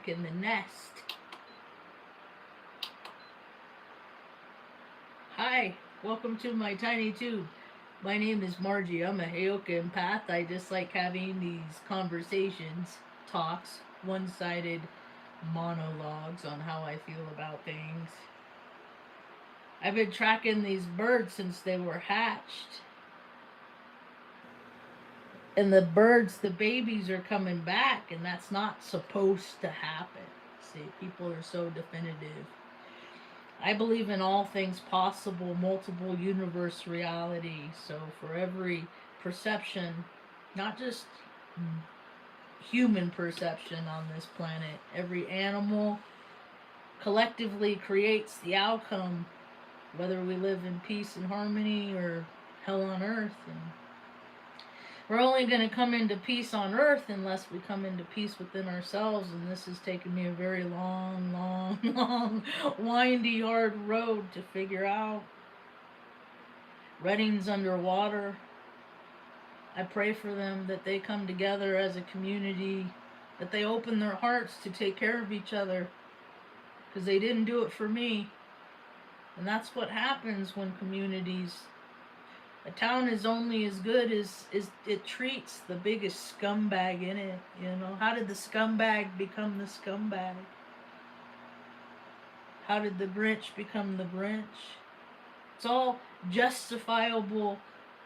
back in the nest. Hi, welcome to my tiny tube. My name is Margie. I'm a Heyoka empath. I just like having these conversations, talks, one-sided monologues on how I feel about things. I've been tracking these birds since they were hatched. And the birds, the babies are coming back, and that's not supposed to happen. See, people are so definitive. I believe in all things possible, multiple universe reality. So for every perception, not just human perception on this planet, every animal collectively creates the outcome, whether we live in peace and harmony or hell on earth. And we're only going to come into peace on earth unless we come into peace within ourselves. And this has taken me a very long, windy, hard road to figure out. Redding's underwater. I pray for them that they come together as a community, that they open their hearts to take care of each other, because they didn't do it for me. And that's what happens when communities... A town is only as good as it treats the biggest scumbag in it, you know. How did the scumbag become the scumbag? How did the Grinch become the Grinch? It's all justifiable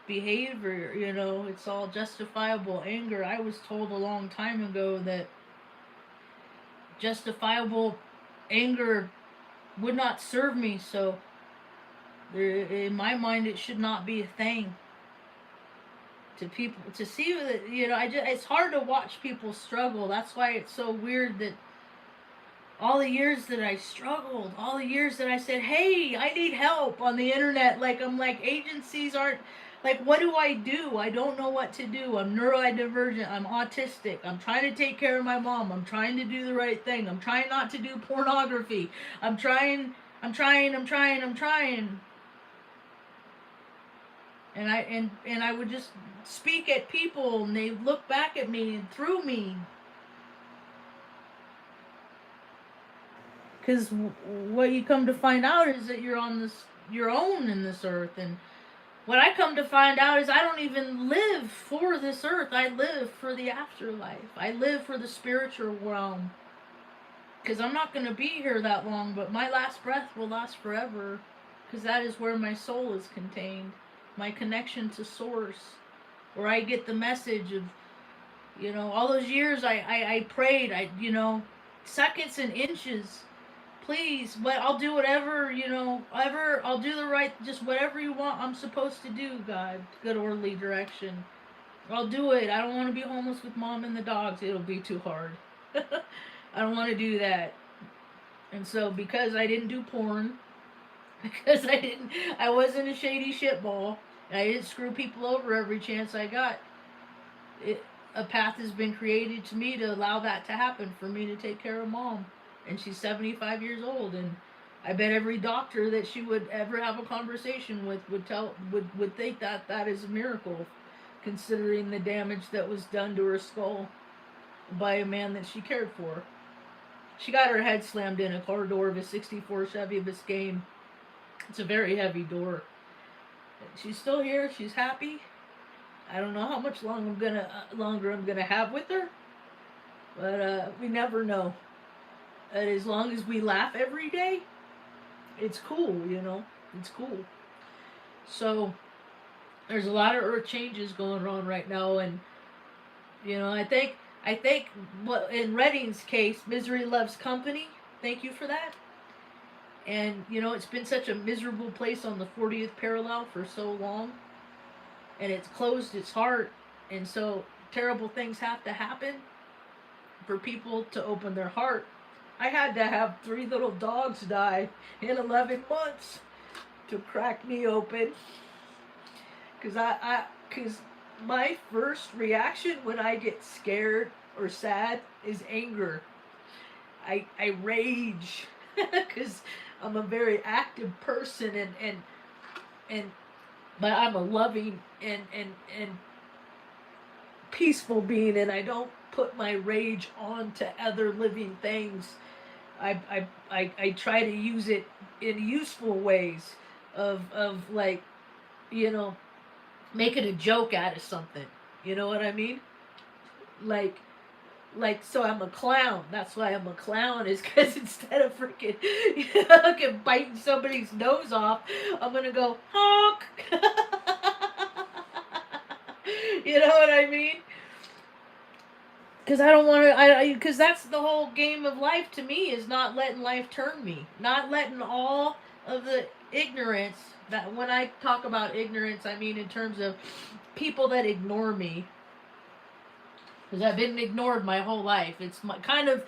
behavior, you know. It's all justifiable anger. I was told a long time ago that justifiable anger would not serve me, so in my mind it should not be a thing to people to see that, you know. It's hard to watch people struggle. That's why it's so weird that all the years that I struggled, all the years that I said, hey, I need help on the internet, like I'm like, agencies aren't, like, what do? I don't know what to do. I'm neurodivergent, I'm autistic, I'm trying to take care of my mom, I'm trying to do the right thing, I'm trying not to do pornography, I'm trying. And I would just speak at people, and they look back at me and through me. Because what you come to find out is that you're on this, your own in this earth. And what I come to find out is I don't even live for this earth. I live for the afterlife. I live for the spiritual realm. Because I'm not going to be here that long, but my last breath will last forever. Because that is where my soul is contained. My connection to source, where I get the message of, you know, all those years I prayed, seconds and inches, please, but I'll do whatever, you know, I'll do the right, just whatever you want I'm supposed to do, God, good orderly direction. I'll do it. I don't want to be homeless with mom and the dogs. It'll be too hard. I don't want to do that. And so because I didn't do porn, because I wasn't a shady shitball, and I didn't screw people over every chance I got, a path has been created to me to allow that to happen, for me to take care of mom. And she's 75 years old, and I bet every doctor that she would ever have a conversation with would think that that is a miracle, considering the damage that was done to her skull by a man that she cared for. She got her head slammed in a car door of a 64 Chevy Biscayne. It's a very heavy door. She's still here. She's happy. I don't know how much longer I'm gonna have with her, but we never know. And as long as we laugh every day, it's cool. You know, it's cool. So there's a lot of earth changes going on right now, and you know, I think what in Redding's case, misery loves company. Thank you for that. And, you know, it's been such a miserable place on the 40th parallel for so long. And it's closed its heart. And so terrible things have to happen for people to open their heart. I had to have 3 little dogs die in 11 months to crack me open. Because my first reaction when I get scared or sad is anger. I rage because I'm a very active person, but I'm a loving and peaceful being, and I don't put my rage onto other living things. I try to use it in useful ways of like, you know, making a joke out of something. You know what I mean? Like, so I'm a clown. That's why I'm a clown, is because instead of freaking, biting somebody's nose off, I'm gonna go honk. You know what I mean? Because I don't want to. Because that's the whole game of life to me, is not letting life turn me, not letting all of the ignorance. That when I talk about ignorance, I mean in terms of people that ignore me, because I've been ignored my whole life. It's kind of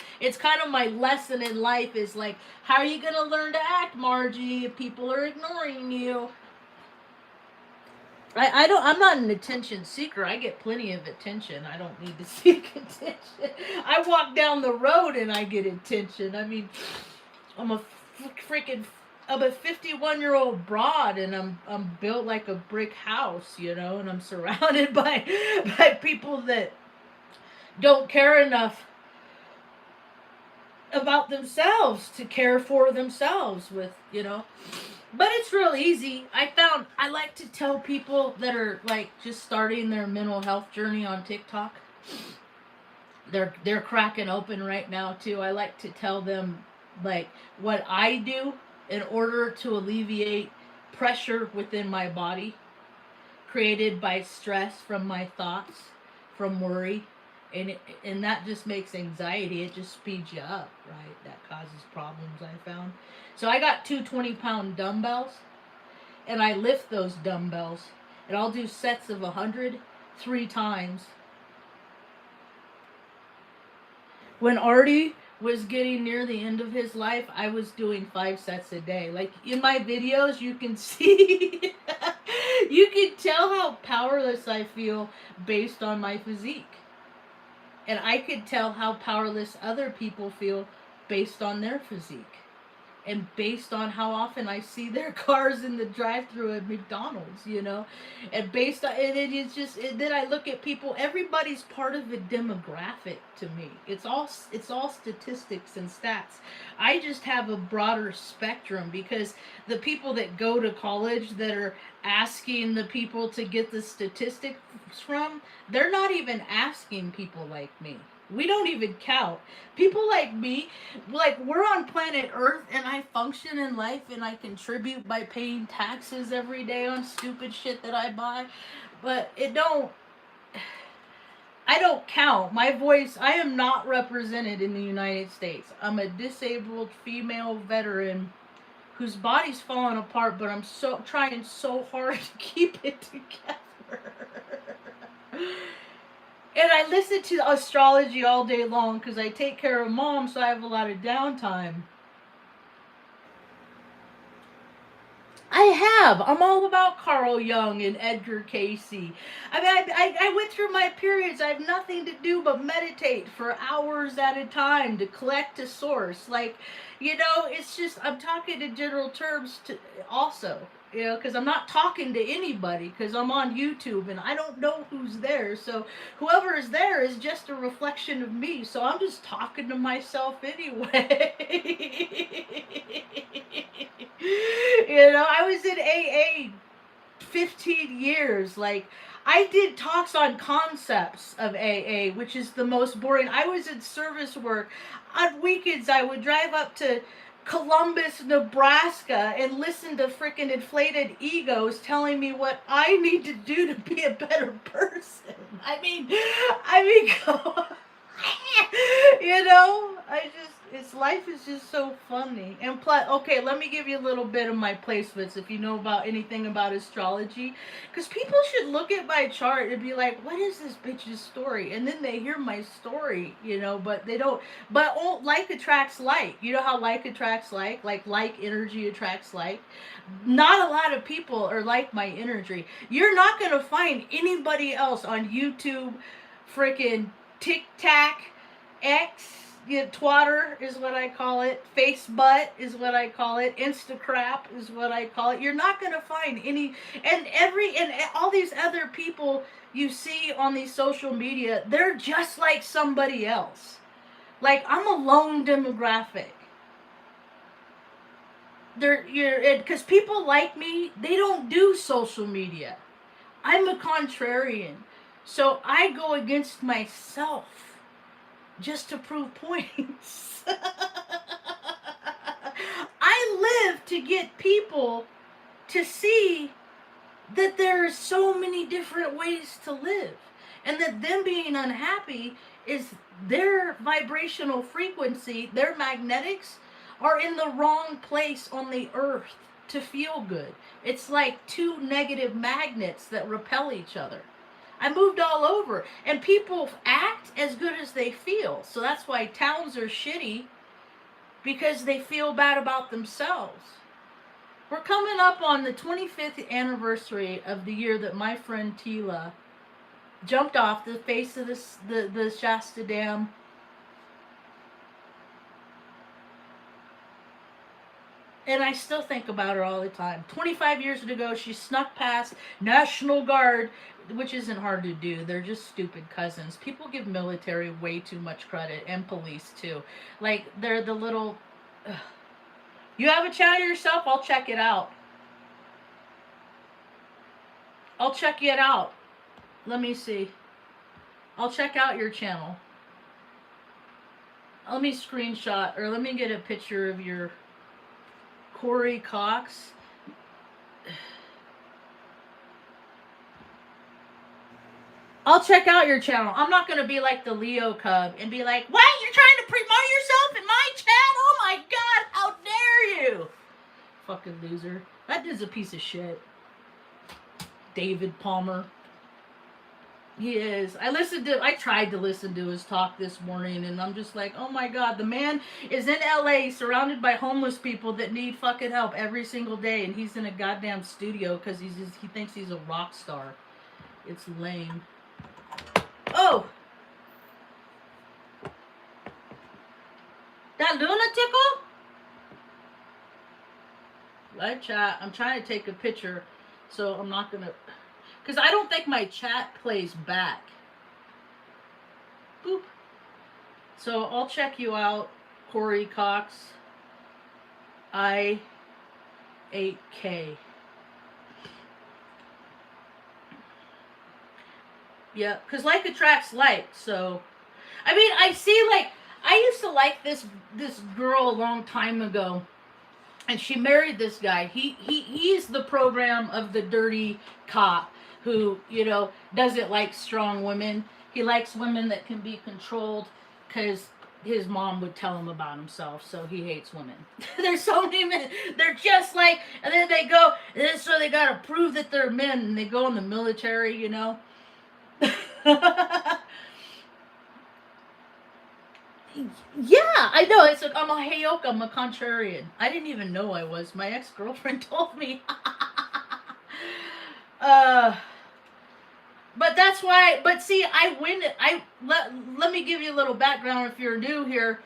my lesson in life, is like, how are you gonna learn to act, Margie, if people are ignoring you? I'm not an attention seeker. I get plenty of attention. I don't need to seek attention. I walk down the road and I get attention. I mean, I'm a freaking I'm a 51-year-old broad, and I'm built like a brick house, and I'm surrounded by people that don't care enough about themselves to care for themselves with. But it's real easy. I like to tell people that are like just starting their mental health journey on TikTok. They're cracking open right now too. I like to tell them like what I do in order to alleviate pressure within my body created by stress from my thoughts, from worry, and that just makes anxiety. It just speeds you up, right? That causes problems, I found. So I got two 20-pound dumbbells, and I lift those dumbbells, and I'll do sets of 100 3 times. When Artie was getting near the end of his life, I was doing 5 sets a day. Like in my videos, you can see, you can tell how powerless I feel based on my physique. And I could tell how powerless other people feel based on their physique. And based on how often I see their cars in the drive-thru at McDonald's, and based on then I look at people. Everybody's part of a demographic to me. It's all statistics and stats. I just have a broader spectrum, because the people that go to college that are asking the people to get the statistics from, they're not even asking people like me. We don't even count. People like me, like, we're on planet Earth, and I function in life, and I contribute by paying taxes every day on stupid shit that I buy. But I don't count. My voice, I am not represented in the United States. I'm a disabled female veteran whose body's falling apart, but I'm trying so hard to keep it together. And I listen to astrology all day long because I take care of mom, so I have a lot of downtime. I have. I'm all about Carl Jung and Edgar Cayce. I mean, I went through my periods. I have nothing to do but meditate for hours at a time to collect a source. Like, it's just, I'm talking in general terms also. Because I'm not talking to anybody, because I'm on YouTube and I don't know who's there. So whoever is there is just a reflection of me. So I'm just talking to myself anyway. I was in AA 15 years. Like, I did talks on concepts of AA, which is the most boring. I was in service work. On weekends, I would drive up to Columbus, Nebraska, and listen to freaking inflated egos telling me what I need to do to be a better person. I mean, life is just so funny. And plus, okay, let me give you a little bit of my placements if you know about anything about astrology. Because people should look at my chart and be like, what is this bitch's story? And then they hear my story, but they don't. But like attracts like. You know how like attracts like? Like energy attracts like. Not a lot of people are like my energy. You're not going to find anybody else on YouTube, freaking TikTok, X, Twatter is what I call it. Face butt is what I call it. Instacrap is what I call it. You're not gonna find any, and all these other people you see on these social media, they're just like somebody else. Like, I'm a lone demographic. Because people like me, they don't do social media. I'm a contrarian. So I go against myself just to prove points. I live to get people to see that there are so many different ways to live, and that them being unhappy is their vibrational frequency, their magnetics are in the wrong place on the earth to feel good. It's like two negative magnets that repel each other. I moved all over, and people act as good as they feel. So that's why towns are shitty, because they feel bad about themselves. We're coming up on the 25th anniversary of the year that my friend Tila jumped off the face of the Shasta Dam. And I still think about her all the time. 25 years ago, she snuck past National Guard, which isn't hard to do. They're just stupid cousins. People give military way too much credit, and police too. Like, they're the little... Ugh. You have a channel yourself? I'll check it out. I'll check it out. Let me see. I'll check out your channel. Let me screenshot, or let me get a picture of your... Corey Cox. I'll check out your channel. I'm not going to be like the Leo Cub and be like, what? You're trying to promote yourself in my channel? Oh my God, how dare you? Fucking loser. That dude's a piece of shit. David Palmer. He is. I tried to listen to his talk this morning, and I'm just like, oh my God, the man is in LA surrounded by homeless people that need fucking help every single day, and he's in a goddamn studio because he thinks he's a rock star. It's lame. Oh! That lunatical? Live chat. I'm trying to take a picture, so I'm not gonna... Because I don't think my chat plays back. Boop. So I'll check you out, Corey Cox. I8K. Yeah, because like attracts like, so... I mean, I see, like... I used to like this girl a long time ago. And she married this guy. He's the program of the dirty cop who, doesn't like strong women. He likes women that can be controlled because his mom would tell him about himself, so he hates women. There's so many men. They're just like, and then they go, and then so they got to prove that they're men, and they go in the military, Yeah, I know. It's like, I'm a Heyoka, I'm a contrarian. I didn't even know I was. My ex-girlfriend told me. But that's why, but see, I win it. Let me give you a little background if you're new here.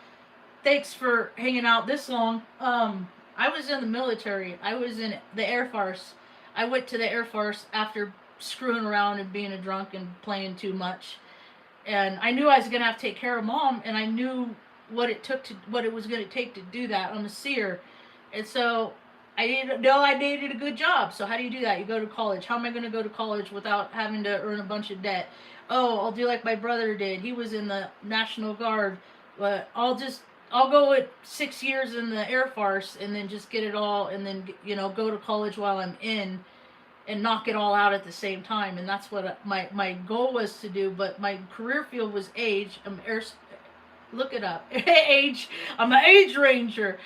Thanks for hanging out this long. I was in the military. I was in the Air Force. I went to the Air Force after screwing around and being a drunk and playing too much. And I knew I was going to have to take care of Mom, and I knew what it was going to take to do that. I'm a seer. And so I didn't know I needed a good job. So how do you do that? You go to college. How am I going to go to college without having to earn a bunch of debt? Oh, I'll do like my brother did. He was in the National Guard. But I'll go with 6 years in the Air Force and then just get it all, and then, go to college while I'm in and knock it all out at the same time. And that's what my goal was to do. But my career field was age. Look it up. Age. I'm an age ranger.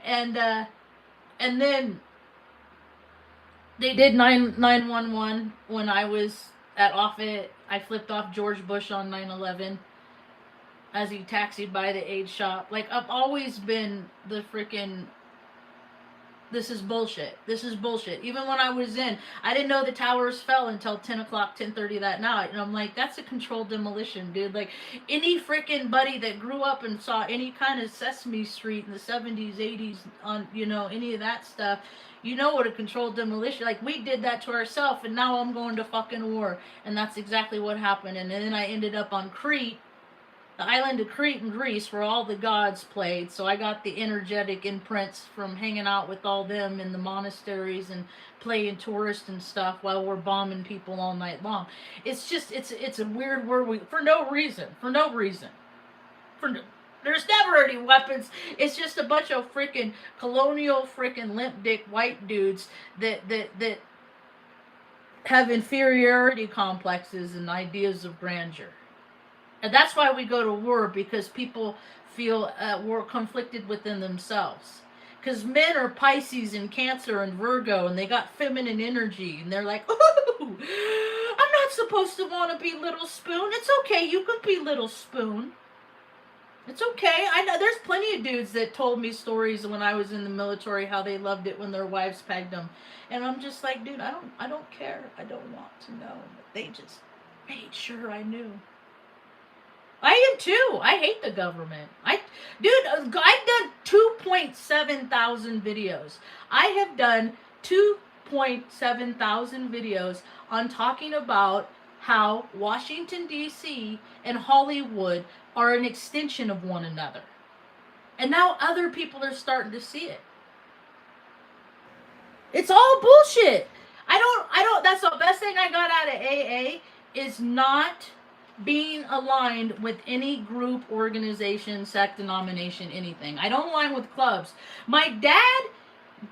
And then they did 911 when I was at Offutt. I flipped off George Bush on 9/11 as he taxied by the aid shop. Like, I've always been the freaking This is bullshit. This is bullshit. Even when I was in, I didn't know the towers fell until 10 o'clock, 10:30 that night. And I'm like, that's a controlled demolition, dude. Like, any freaking buddy that grew up and saw any kind of Sesame Street in the 70s, 80s, on, you know, any of that stuff, you know what a controlled demolition, like, we did that to ourselves, and now I'm going to fucking war. And that's exactly what happened. And then I ended up on Crete, the island of Crete in Greece, where all the gods played. So I got the energetic imprints from hanging out with all them in the monasteries and playing tourist and stuff while we're bombing people all night long. It's just, it's a weird word, for no reason. There's never any weapons. It's just a bunch of freaking colonial freaking limp dick white dudes that have inferiority complexes and ideas of grandeur. And that's why we go to war, because people feel war conflicted within themselves. Because men are Pisces and Cancer and Virgo, and they got feminine energy, and they're like, ooh, I'm not supposed to want to be Little Spoon. It's okay, you can be Little Spoon. It's okay. I know there's plenty of dudes that told me stories when I was in the military, how they loved it when their wives pegged them. And I'm just like, dude, I don't care. I don't want to know. But they just made sure I knew. I am too. I hate the government. Dude, I've done 2.7 thousand videos. I have done 2.7 thousand videos on talking about how Washington, D.C. and Hollywood are an extension of one another. And now other people are starting to see it. It's all bullshit. That's the best thing I got out of AA is not being aligned with any group, organization, sect, denomination, anything. I don't align with clubs. My dad,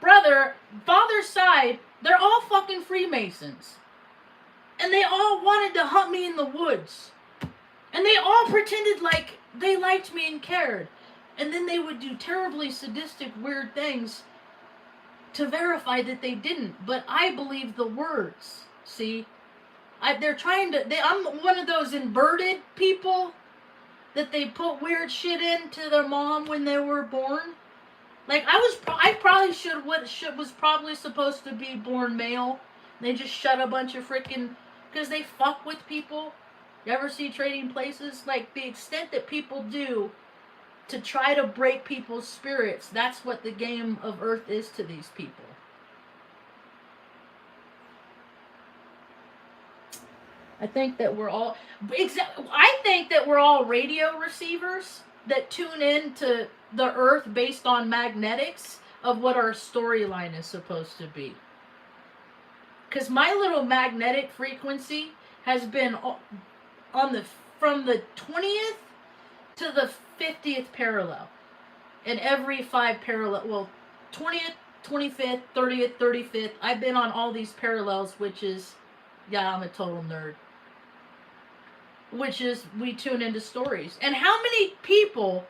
brother, father's side, they're all fucking Freemasons. And they all wanted to hunt me in the woods. And they all pretended like they liked me and cared. And then they would do terribly sadistic, weird things to verify that they didn't. But I believe the words, see? They're trying to, I'm one of those inverted people that they put weird shit into their mom when they were born. Like, I probably was probably supposed to be born male. They just shut a bunch of freaking, because they fuck with people. You ever see Trading Places? Like, the extent that people do to try to break people's spirits, that's what the game of Earth is to these people. I think that we're all radio receivers that tune in to the Earth based on magnetics of what our storyline is supposed to be. Because my little magnetic frequency has been from the 20th to the 50th parallel. And every 5 parallel, 20th, 25th, 30th, 35th, I've been on all these parallels, which is, yeah, I'm a total nerd. Which is, we tune into stories. And how many people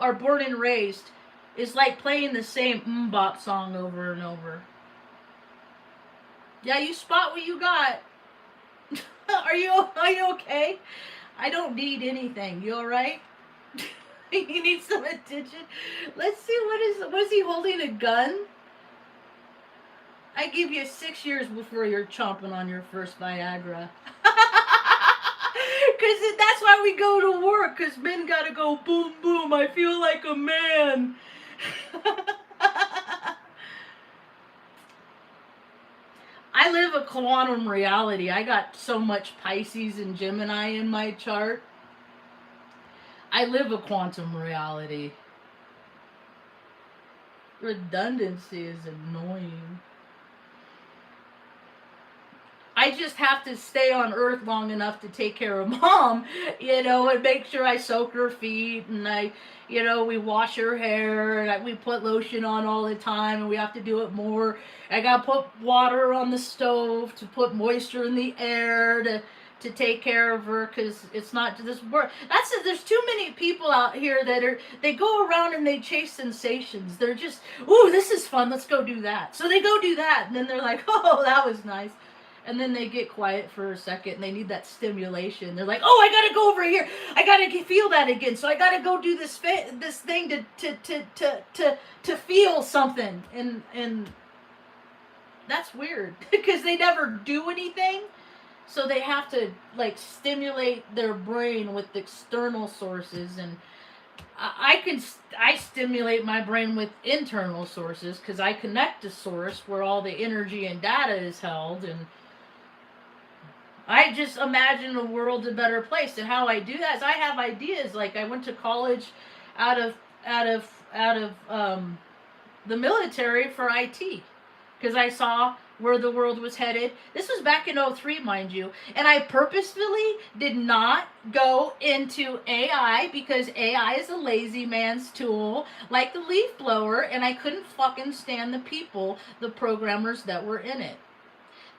are born and raised is like playing the same MMMBop song over and over? Yeah, you spot what you got. Are you okay? I don't need anything. You alright? You need some attention? Let's see, was he holding a gun? I give you 6 years before you're chomping on your first Viagra. Because that's why we go to work, because men gotta go boom, boom, I feel like a man. I live a quantum reality. I got so much Pisces and Gemini in my chart. I live a quantum reality. Redundancy is annoying. I just have to stay on Earth long enough to take care of Mom, and make sure I soak her feet, and we wash her hair, and we put lotion on all the time, and we have to do it more. I gotta put water on the stove to put moisture in the air to take care of her, because it's not this work. There's too many people out here they go around and they chase sensations. They're just, ooh, this is fun, let's go do that. So they go do that, and then they're like, oh, that was nice. And then they get quiet for a second and they need that stimulation. They're like, oh, I gotta go over here. I gotta feel that again. So I gotta go do this thing to feel something. And that's weird because they never do anything. So they have to like stimulate their brain with external sources, and I stimulate my brain with internal sources because I connect to source where all the energy and data is held, and I just imagine a world a better place. And how I do that is I have ideas. Like I went to college out of the military for IT because I saw where the world was headed. This was back in 03, mind you. And I purposefully did not go into AI because AI is a lazy man's tool, like the leaf blower, and I couldn't fucking stand the people, the programmers that were in it.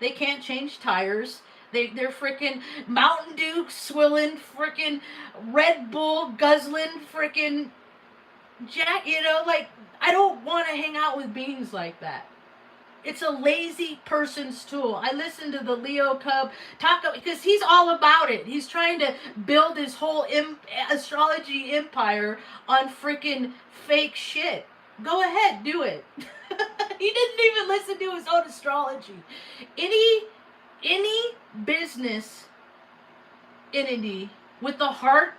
They can't change tires. They're freaking Mountain Dew swilling, freaking Red Bull guzzling, freaking Jack, like, I don't want to hang out with beings like that. It's a lazy person's tool. I listen to the Leo Cub talk because he's all about it. He's trying to build his whole astrology empire on freaking fake shit. Go ahead, do it. He didn't even listen to his own astrology. Any business entity with the heart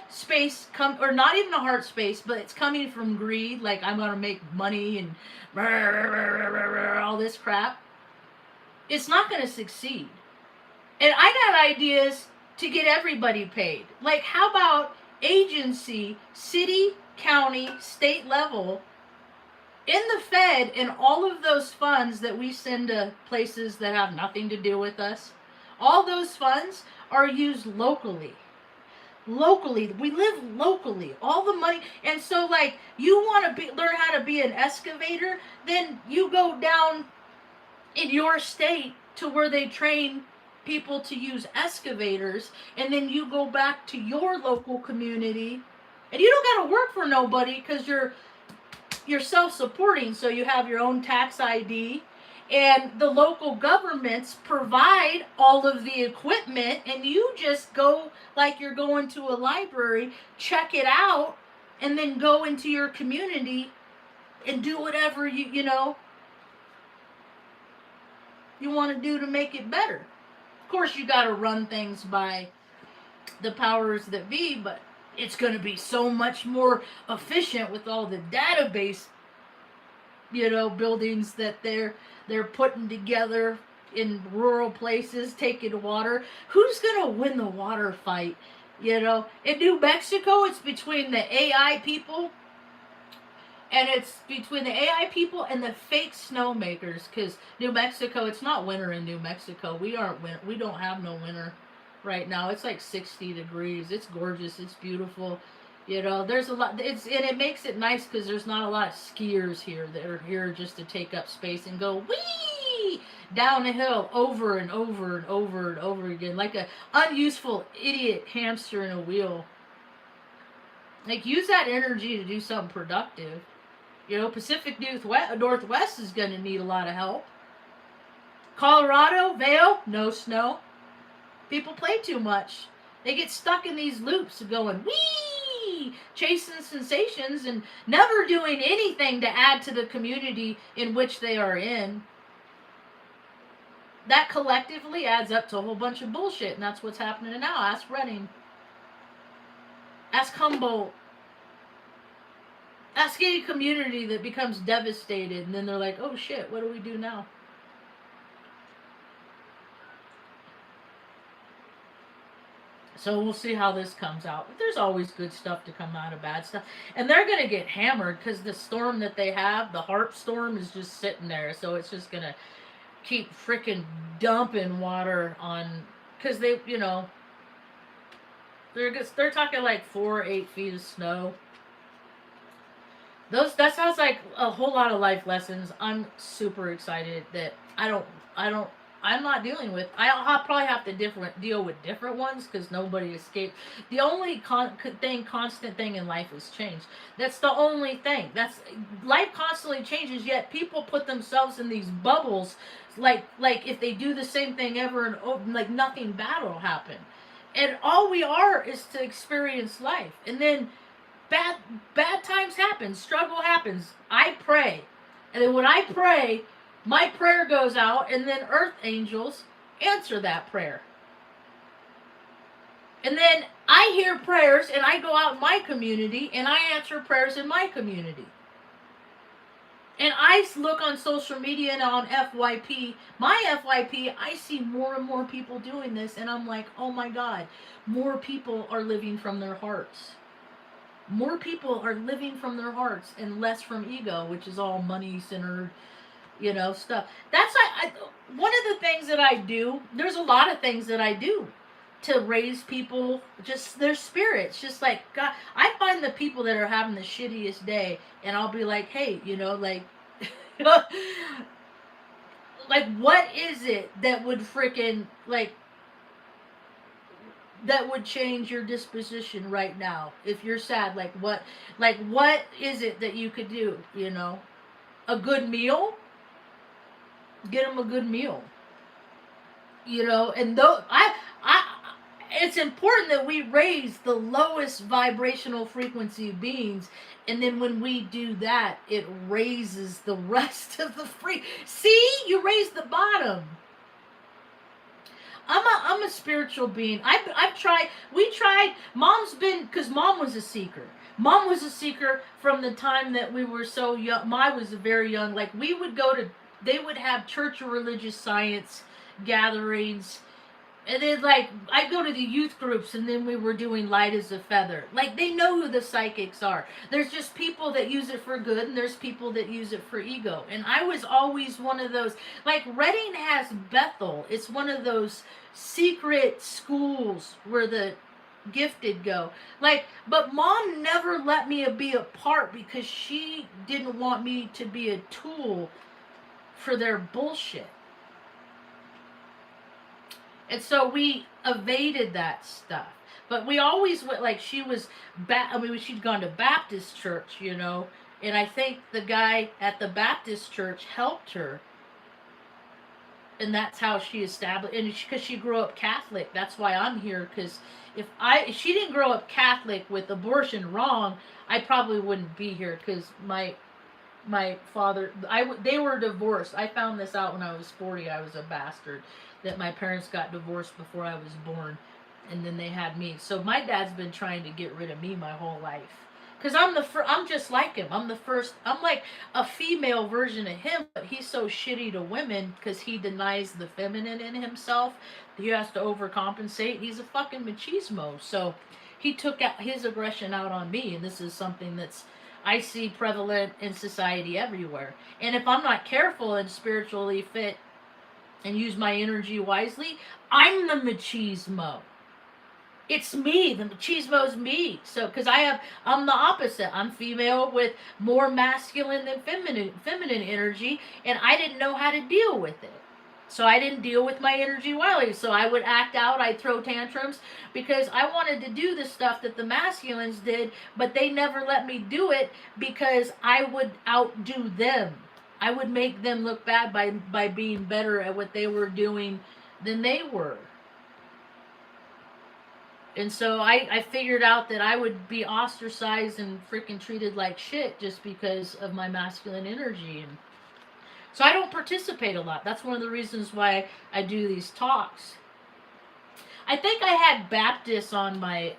space or not even a heart space, but it's coming from greed, like I'm gonna make money and all this crap, it's not gonna succeed. And I got ideas to get everybody paid. Like, how about agency, city, county, state level, in the Fed, and all of those funds that we send to places that have nothing to do with us, all those funds are used locally. Locally, we live locally. All the money, and so like you want to learn how to be an excavator, then you go down in your state to where they train people to use excavators, and then you go back to your local community, and you don't got to work for nobody because you're self-supporting. So you have your own tax ID. And the local governments provide all of the equipment, and you just go like you're going to a library, check it out, and then go into your community and do whatever you want to do to make it better. Of course, you got to run things by the powers that be, but it's going to be so much more efficient with all the database, buildings that they're putting together in rural places, taking water. Who's going to win the water fight? In New Mexico, it's between the AI people, and it's between the AI people and the fake snowmakers, because New Mexico, it's not winter in New Mexico. We don't have no winter right now. It's like 60 degrees. It's gorgeous. It's beautiful. There's a lot. And it makes it nice because there's not a lot of skiers here that are here just to take up space and go wee down a hill over and over and over and over again, like a unuseful idiot hamster in a wheel. Like, use that energy to do something productive. Pacific Northwest is going to need a lot of help. Colorado, Vail, no snow. People play too much. They get stuck in these loops of going wee, chasing sensations and never doing anything to add to the community in which they are in. That collectively adds up to a whole bunch of bullshit, and that's what's happening now. Ask Reading. Ask Humboldt. Ask any community that becomes devastated, and then they're like, oh shit, what do we do now? So we'll see how this comes out. But there's always good stuff to come out of bad stuff. And they're going to get hammered because the storm that they have, the harp storm, is just sitting there. So it's just going to keep freaking dumping water on... Because they, they're talking like 4 or 8 feet of snow. That sounds like a whole lot of life lessons. I'm super excited that I'm not dealing with. I'll probably have to deal with different ones because nobody escaped. The only constant thing in life is change. That's the only thing. Life constantly changes. Yet people put themselves in these bubbles like if they do the same thing ever and over, like nothing bad will happen. And all we are is to experience life. And then bad bad times happen, struggle happens. I pray. And then when I pray, my prayer goes out and then earth angels answer that prayer. And then I hear prayers and I go out in my community and I answer prayers in my community. And I look on social media and on FYP, my FYP, I see more and more people doing this, and I'm like, oh my God, more people are living from their hearts. More people are living from their hearts and less from ego, which is all money centered, stuff. That's one of the things that I do. There's a lot of things that I do to raise people, just their spirits. Just like, God, I find the people that are having the shittiest day, and I'll be like, hey, like, what is it that would freaking, that would change your disposition right now if you're sad? What is it that you could do? A good meal. Get them a good meal. And though it's important that we raise the lowest vibrational frequency beings, and then when we do that, it raises the rest of the See, you raise the bottom. I'm a spiritual being. I've tried. We tried. Mom's been, because Mom was a seeker. Mom was a seeker from the time that we were so young. Mine was very young. Like, we would go to, they would have church or religious science gatherings. And then, like, I'd go to the youth groups, and then we were doing light as a feather. Like, they know who the psychics are. There's just people that use it for good, and there's people that use it for ego. And I was always one of those. Like, Reading has Bethel. It's one of those secret schools where the gifted go. Like, but Mom never let me be a part because she didn't want me to be a tool for their bullshit. And so we evaded that stuff. But we always went, like, she was, she'd gone to Baptist church, and I think the guy at the Baptist church helped her. And that's how she established, and because she grew up Catholic, that's why I'm here, because if she didn't grow up Catholic with abortion wrong, I probably wouldn't be here, because my father, they were divorced. I found this out when I was 40. I was a bastard. That my parents got divorced before I was born, and then they had me. So my dad's been trying to get rid of me my whole life, because I'm just like him. I'm the first. I'm like a female version of him, but he's so shitty to women because he denies the feminine in himself. He has to overcompensate. He's a fucking machismo. So he took his aggression out on me, and this is something that's I see prevalent in society everywhere. And if I'm not careful and spiritually fit and use my energy wisely, I'm the machismo. It's me. The machismo's me. So, because I'm the opposite. I'm female with more masculine than feminine energy, and I didn't know how to deal with it. So I didn't deal with my energy wisely. So I would act out. I'd throw tantrums because I wanted to do the stuff that the masculines did, but they never let me do it because I would outdo them. I would make them look bad by being better at what they were doing than they were. And so I figured out that I would be ostracized and freaking treated like shit just because of my masculine energy. And so I don't participate a lot. That's one of the reasons why I do these talks. I think I had Baptists on my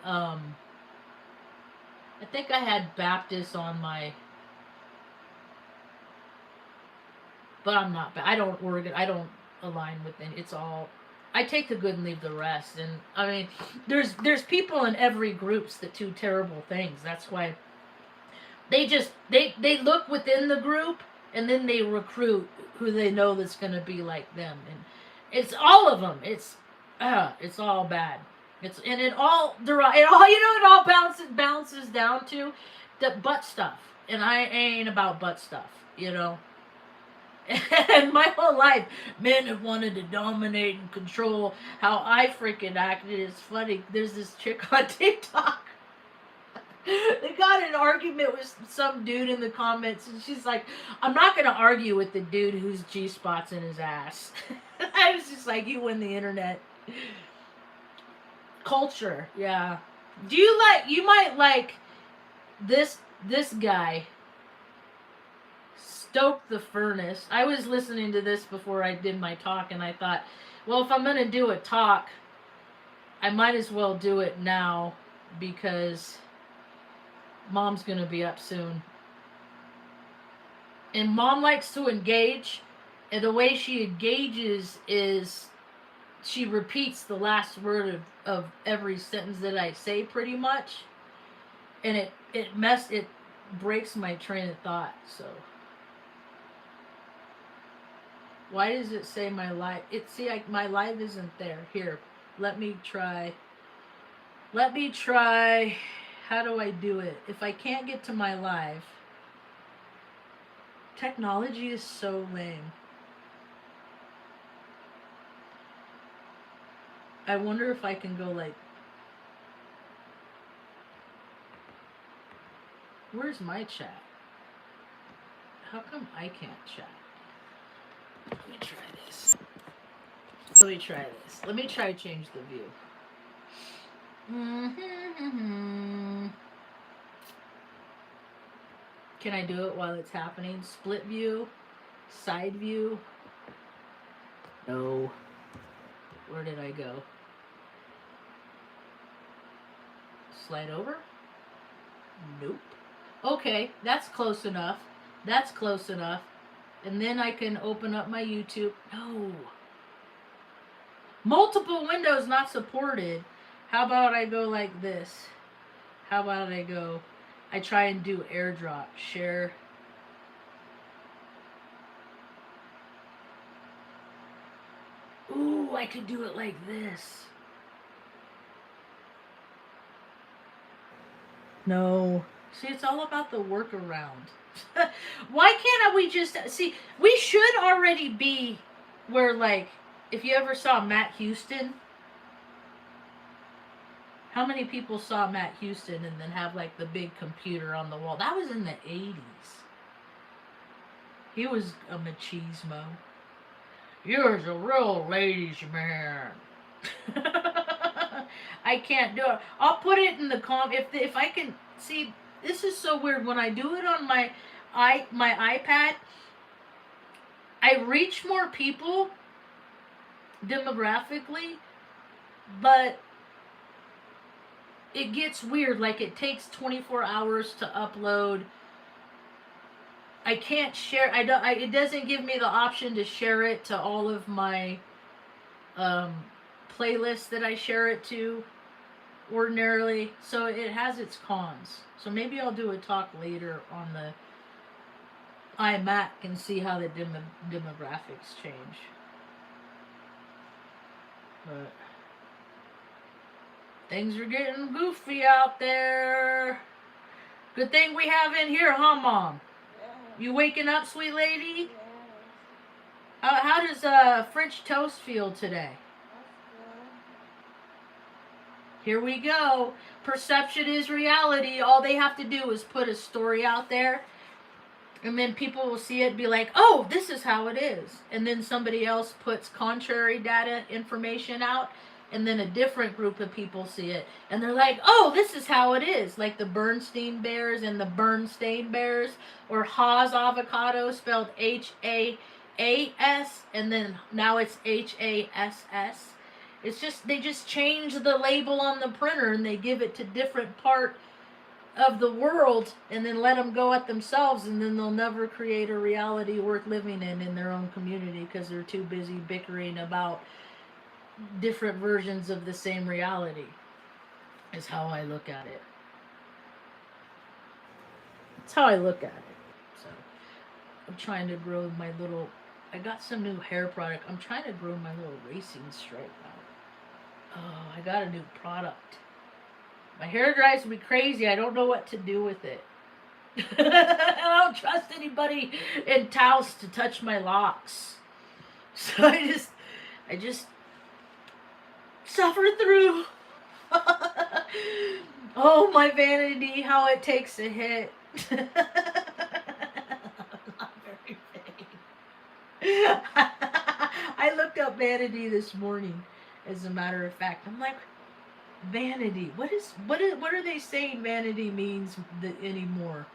but I'm not. I don't align with it. It's all. I take the good and leave the rest. And I mean, there's people in every groups that do terrible things. That's why they look within the group and then they recruit who they know that's going to be like them. And it's all of them. It's all bad. It all balances down to the butt stuff. And I ain't about butt stuff. And my whole life, men have wanted to dominate and control how I freaking acted. It's funny. There's this chick on TikTok. They got in an argument with some dude in the comments, and she's like, I'm not going to argue with the dude whose G-spot's in his ass. I was just like, you win the internet. Culture, yeah. Do you like, you might like this guy, Stoke the Furnace. I was listening to this before I did my talk, and I thought, well, if I'm going to do a talk, I might as well do it now, because Mom's going to be up soon. And Mom likes to engage, and the way she engages is she repeats the last word of every sentence that I say, pretty much. And it breaks my train of thought. So why does it say my live? My live isn't there. Here, let me try. How do I do it? If I can't get to my live, technology is so lame. I wonder if I can go like, where's my chat? How come I can't chat? Let me try this. Let me try to change the view. Can I do it while it's happening? Split view? Side view? No. Where did I go? Slide over? Nope. Okay, that's close enough. And then I can open up my YouTube. No. Multiple windows not supported. How about I go like this? I try and do airdrop. Share. Ooh, I could do it like this. No. See, it's all about the workaround. Why can't we just... See, we should already be where, like, if you ever saw Matt Houston... How many people saw Matt Houston and then have, like, the big computer on the wall? That was in the 80s. He was a machismo. You're a real ladies man. I can't do it. I'll put it in the if I can see. This is so weird. When I do it on my iPad, I reach more people demographically, but it gets weird. Like, it takes 24 hours to upload. I can't share. It doesn't give me the option to share it to all of my playlists that I share it to ordinarily. So it has its cons. So maybe I'll do a talk later on the iMac and see how the demographics change. But things are getting goofy out there. Good thing we have in here, huh, Mom? You waking up, sweet lady? How does French toast feel today? Here we go. Perception is reality. All they have to do is put a story out there, and then people will see it and be like, oh, this is how it is. And then somebody else puts contrary data information out, and then a different group of people see it, and they're like, oh, this is how it is. Like the Bernstein Bears and the Bernstein Bears, or Haas avocado spelled Haas, and then now it's Hass. It's just, they just change the label on the printer and they give it to different part of the world and then let them go at themselves, and then they'll never create a reality worth living in their own community because they're too busy bickering about different versions of the same reality, is how I look at it. That's how I look at it. So I'm trying to grow my little, I got some new hair product. I'm trying to grow my little racing stripe out. Oh, I got a new product. My hair drives me crazy. I don't know what to do with it. I don't trust anybody in Taos to touch my locks. So I just suffer through. Oh, my vanity, how it takes a hit. Not very vain. I looked up vanity this morning, as a matter of fact. I'm like, vanity. What are they saying vanity means anymore?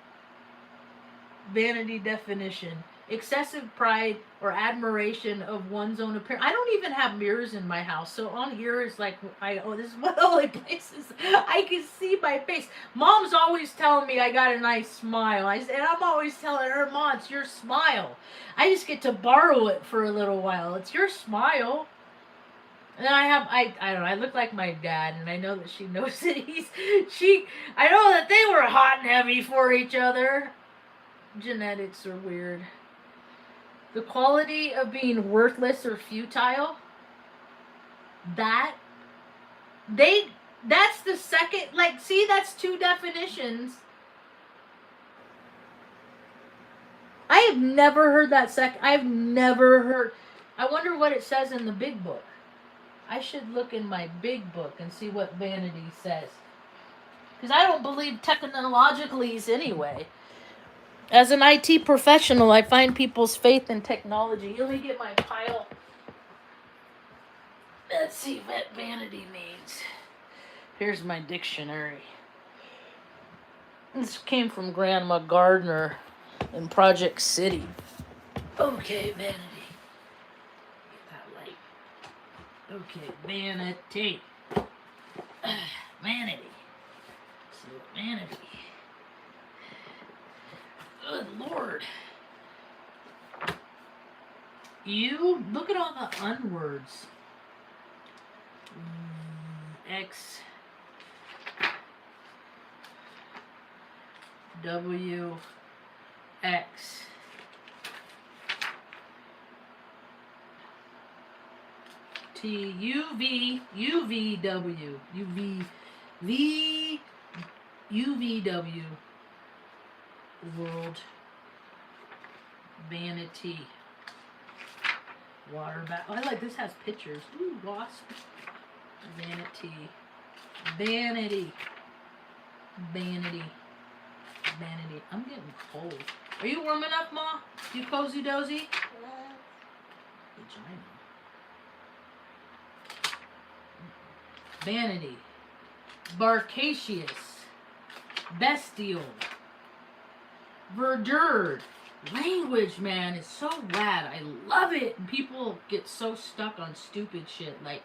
Vanity definition: excessive pride or admiration of one's own appearance. I don't even have mirrors in my house, so on here is like, this is one of the only places I can see my face. Mom's always telling me I got a nice smile, and I'm always telling her, Mom, it's your smile. I just get to borrow it for a little while. It's your smile. And I don't know, I look like my dad, and I know that she knows that I know that they were hot and heavy for each other. Genetics are weird. The quality of being worthless or futile. That that's the second, like, see, that's two definitions. I have never heard that I've never heard. I wonder what it says in the big book. I should look in my big book and see what vanity says. Because I don't believe technologically anyway. As an IT professional, I find people's faith in technology. Let me get my pile. Let's see what vanity means. Here's my dictionary. This came from Grandma Gardner in Project City. Okay, vanity. Get that light. Okay, vanity. Vanity. So, vanity. Good Lord. You look at all the unwords. X W X T U V U V W U V V U V W world vanity water bath. Oh, I like this, has pictures. Ooh, wasp. Vanity. Vanity. Vanity. Vanity. I'm getting cold. Are you warming up, Ma? You cozy dozy? Vagina. Vanity. Barcaceous. Bestial. Verdured. Language, man, is so rad. I love it. And people get so stuck on stupid shit like,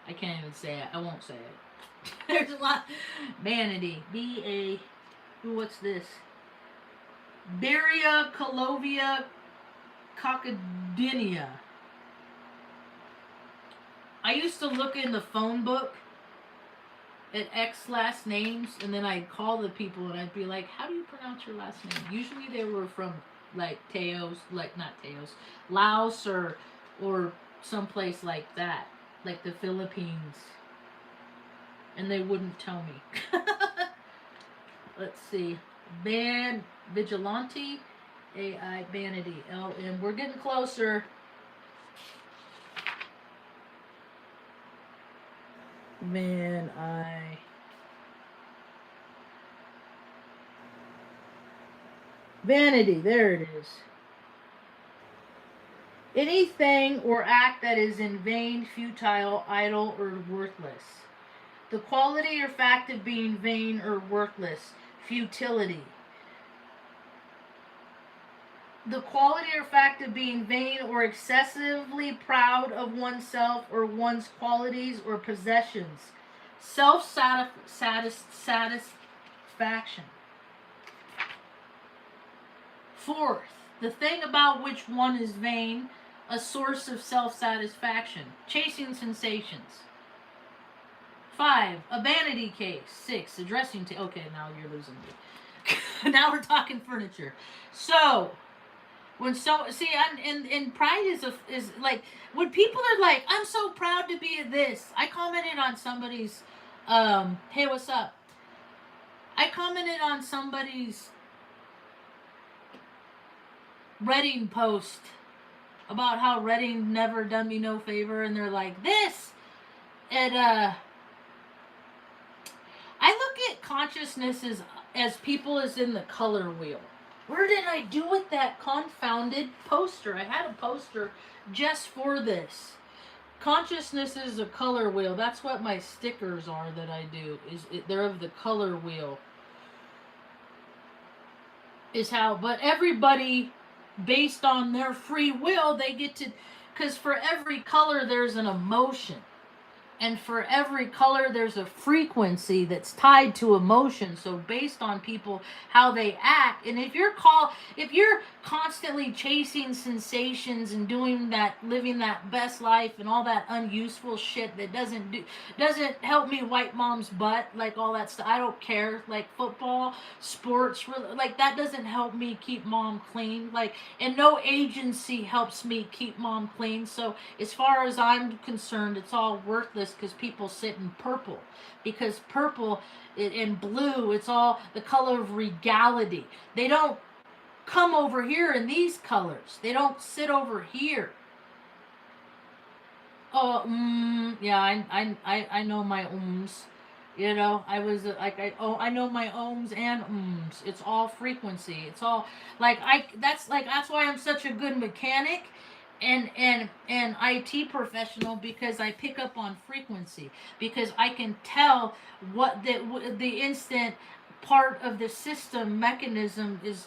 I can't even say it. I won't say it. There's a lot. Vanity. B-A. What's this? Beria Colovia Cocodinia. I used to look in the phone book at X last names, and then I'd call the people and I'd be like, how do you pronounce your last name? Usually they were from like Taos, like not Taos, Laos or someplace like that, like the Philippines, and they wouldn't tell me. Let's see. Vigilante, AI, vanity, LM. We're getting closer. Vanity, there it is. Anything or act that is in vain, futile, idle, or worthless. The quality or fact of being vain or worthless. Futility. The quality or fact of being vain or excessively proud of oneself or one's qualities or possessions. Self-satisfaction. Fourth, the thing about which one is vain, a source of self-satisfaction. Chasing sensations. 5, a vanity case. 6, a dressing table. Okay, now you're losing me. Now we're talking furniture. So, and pride is like, when people are like, I'm so proud to be this. I commented on somebody's, hey, what's up? I commented on somebody's Redding post about how Redding never done me no favor, and they're like, this, and consciousness is as people is in the color wheel. Where did I do with that confounded poster? I had a poster just for this. Consciousness is a color wheel. That's what my stickers are that I do. They're of the color wheel. Is how, but everybody, based on their free will, they get to, because for every color there's an emotion. And for every color, there's a frequency that's tied to emotion. So based on people, how they act, and if you're constantly chasing sensations and doing that, living that best life and all that unuseful shit that doesn't help me wipe mom's butt, like all that stuff. I don't care, like football, sports, like that doesn't help me keep mom clean. Like, and no agency helps me keep mom clean. So as far as I'm concerned, it's all worthless. Because people sit in purple, because purple and blue, it's all the color of regality. They don't come over here in these colors. They don't sit over here. Oh, yeah, I know my ums. You know, I was like, I know my ohms and ums. It's all frequency. It's all like that's why I'm such a good mechanic and IT professional, because I pick up on frequency, because I can tell what the instant part of the system mechanism is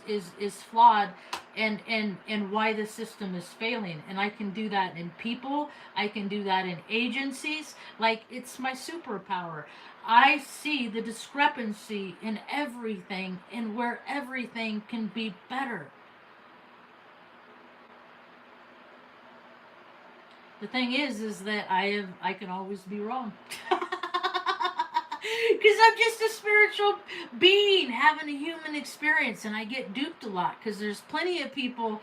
flawed, and why the system is failing. And I can do that in people, I can do that in agencies. Like, it's my superpower. I see the discrepancy in everything and where everything can be better. The thing is that I can always be wrong. Because I'm just a spiritual being having a human experience, and I get duped a lot, because there's plenty of people.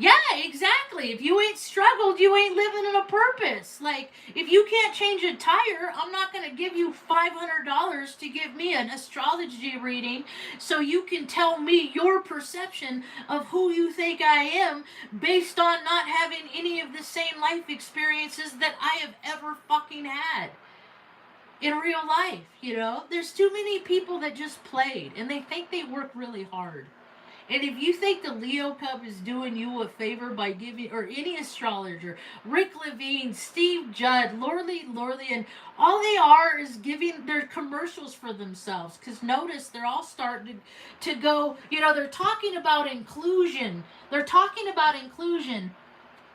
Yeah, exactly. If you ain't struggled, you ain't living in a purpose. Like, if you can't change a tire, I'm not going to give you $500 to give me an astrology reading so you can tell me your perception of who you think I am based on not having any of the same life experiences that I have ever fucking had in real life. You know, there's too many people that just played, and they think they work really hard. And if you think the Leo Cup is doing you a favor by giving, or any astrologer, Rick Levine, Steve Judd, Lorley, and all they are is giving their commercials for themselves. Because notice, they're all starting to go, you know, they're talking about inclusion. They're talking about inclusion.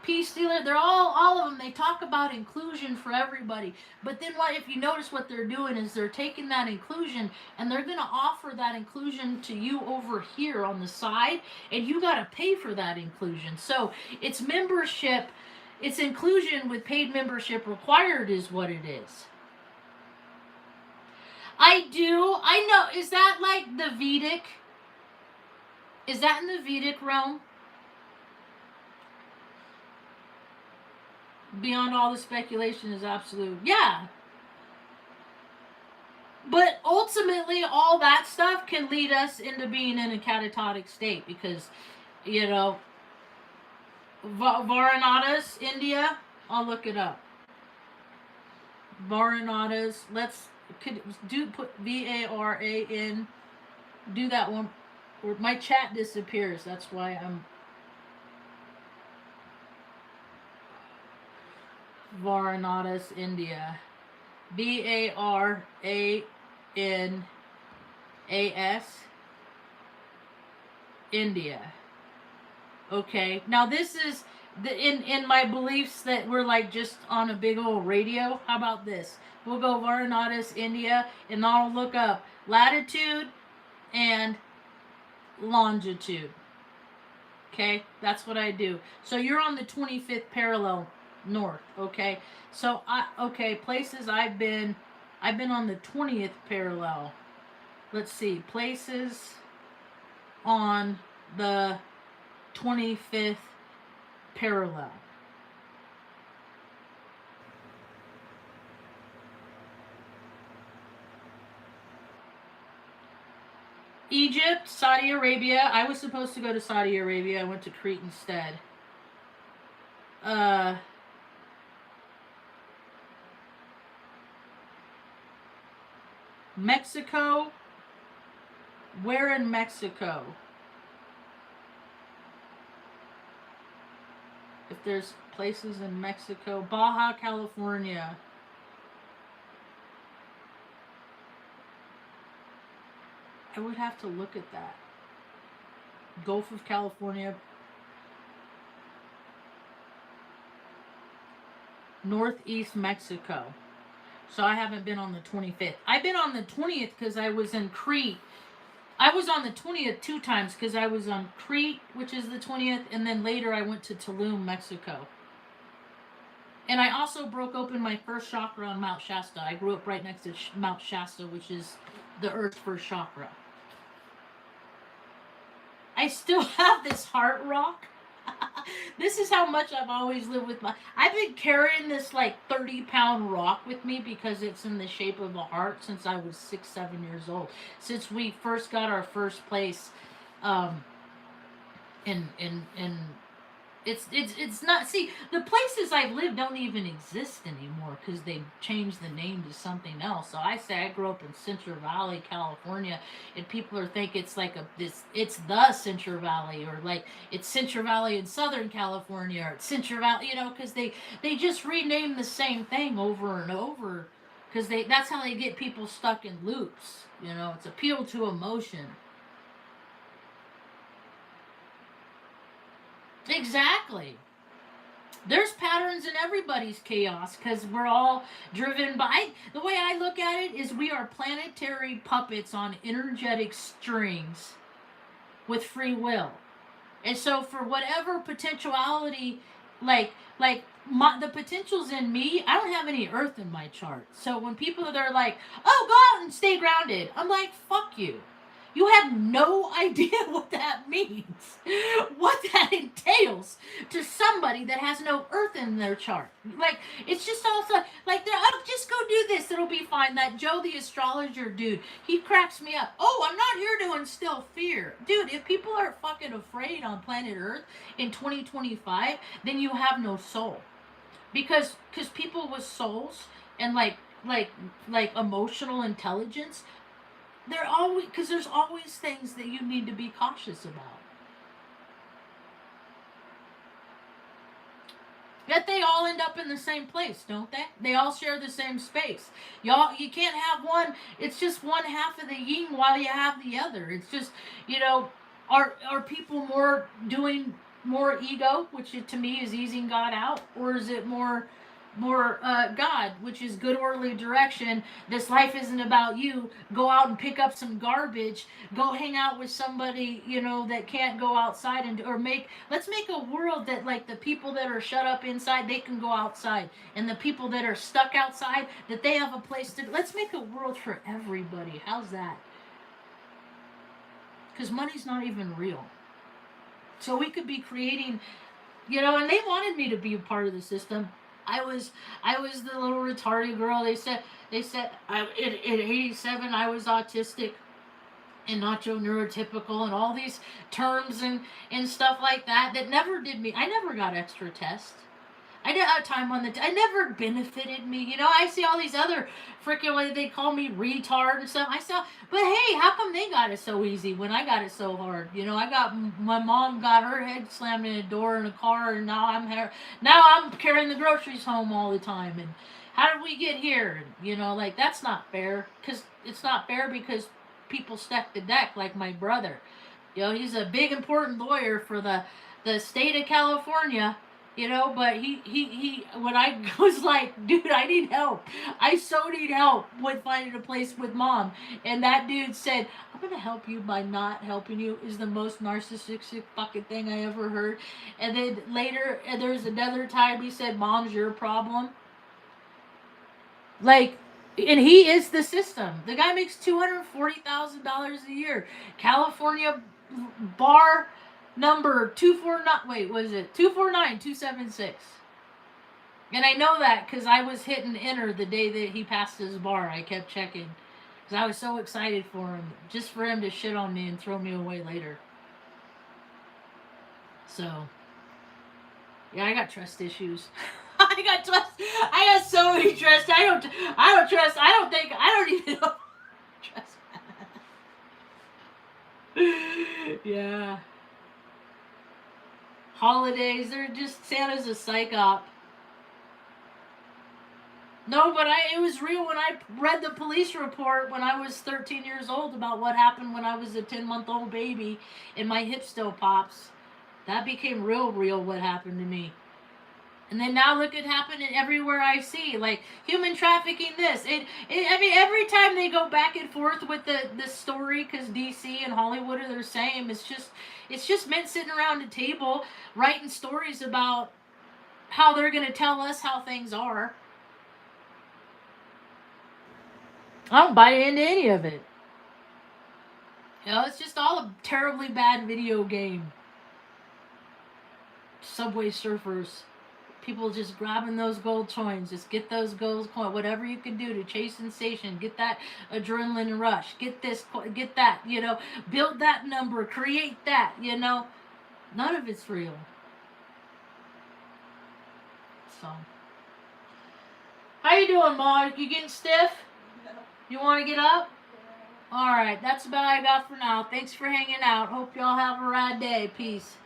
Peace dealer, they're all of them, they talk about inclusion for everybody. But then what, if you notice what they're doing is they're taking that inclusion and they're going to offer that inclusion to you over here on the side, and you got to pay for that inclusion. So it's membership, it's inclusion with paid membership required is what it is. I know. Is that like the Vedic? Is that in the Vedic realm? Beyond all the speculation is absolute. Yeah. But ultimately, all that stuff can lead us into being in a catatonic state, because, you know, Varanadas, India, I'll look it up. Varanadas, put VARAN, do that one, or my chat disappears. That's why I'm. Varanadas, India. VARANAS, India. Okay. Now this is in my beliefs that we're like just on a big old radio. How about this? We'll go Varanadas, India, and I'll look up latitude and longitude. Okay, that's what I do. So you're on the 25th parallel north. Okay, so places I've been on the 20th parallel. Let's see, places on the 25th parallel. Egypt, Saudi Arabia. I was supposed to go to Saudi Arabia. I went to Crete instead. Mexico, Where in Mexico? If there's places in Mexico, Baja California. I would have to look at that. Gulf of California, Northeast Mexico. So I haven't been on the 25th. I've been on the 20th because I was in Crete. I was on the 20th 2 times because I was on Crete, which is the 20th, and then later I went to Tulum, Mexico. And I also broke open my first chakra on Mount Shasta. I grew up right next to Mount Shasta, which is the Earth's first chakra. I still have this heart rock. This is how much I've always lived with my... I've been carrying this like 30-pound rock with me because it's in the shape of a heart since I was 6-7 years old. Since we first got our first place in it's not, see, the places I've lived don't even exist anymore because they changed the name to something else. So I say I grew up in Central Valley, California, and people are think it's like it's the Central Valley, or like it's Central Valley in Southern California, or it's Central Valley, because they just rename the same thing over and over because that's how they get people stuck in loops. It's appeal to emotion. Exactly. There's patterns in everybody's chaos because we're all driven by... The way I look at it is we are planetary puppets on energetic strings with free will. And so for whatever potentiality, the potential's in me, I don't have any earth in my chart. So when people are like, oh, go out and stay grounded, I'm like, fuck you. You have no idea what that means, what that entails to somebody that has no earth in their chart. Like, it's just also, like, oh, just go do this, it'll be fine. That Joe the astrologer dude, he cracks me up. Oh, I'm not here to instill fear. Dude, if people are fucking afraid on planet Earth in 2025, then you have no soul. Because people with souls and like emotional intelligence, there's always things that you need to be cautious about. Yet they all end up in the same place, don't they? They all share the same space. You can't have one. It's just one half of the yin while you have the other. It's just, are people more doing more ego, which to me is easing God out, or is it more God, which is good orderly direction? This life isn't about you. Go out and pick up some garbage. Go hang out with somebody that can't go outside, let's make a world that, like, the people that are shut up inside, they can go outside, and the people that are stuck outside, that they have a place to... Let's make a world for everybody. How's that? Because money's not even real. So we could be creating, and they wanted me to be a part of the system. I was the little retarded girl. They said at 87 I was autistic and nacho neurotypical and all these terms and stuff like that never did me. I never got extra tests. I didn't have time on I never benefited me. I see all these other freaking, they call me retard and stuff. I saw, but hey, how come they got it so easy when I got it so hard? My mom got her head slammed in a door in a car, and now I'm carrying the groceries home all the time. And how did we get here? That's not fair. Because it's not fair because people stack the deck, like my brother. He's a big important lawyer for the state of California. But he when I was like, dude, I need help. I so need help with finding a place with mom. And that dude said, I'm going to help you by not helping you, is the most narcissistic fucking thing I ever heard. And then later, there's another time he said, mom's your problem. Like, and he is the system. The guy makes $240,000 a year. California bar number 249, wait, what is it? 249276. And I know that because I was hitting enter the day that he passed his bar. I kept checking because I was so excited for him, just for him to shit on me and throw me away later. So, yeah, I got trust issues. I got so many trust. I don't trust. I don't even know. Trust. Yeah. Holidays, they're just, Santa's a psych op. No, but it was real when I read the police report when I was 13 years old about what happened when I was a 10-month-old baby and my hip still pops. That became real what happened to me. And then now look at happening everywhere I see, like human trafficking. This, I mean, every time they go back and forth with the story, because DC and Hollywood are the same. It's just men sitting around a table writing stories about how they're gonna tell us how things are. I don't buy into any of it. You know, it's just all a terribly bad video game. Subway Surfers. People just grabbing those gold coins. Just get those gold coins. Whatever you can do to chase sensation. Get that adrenaline rush. Get this, get that, you know. Build that number. Create that, you know. None of it's real. So. How you doing, Marge? You getting stiff? No. You want to get up? Alright, that's about all I got for now. Thanks for hanging out. Hope y'all have a rad day. Peace.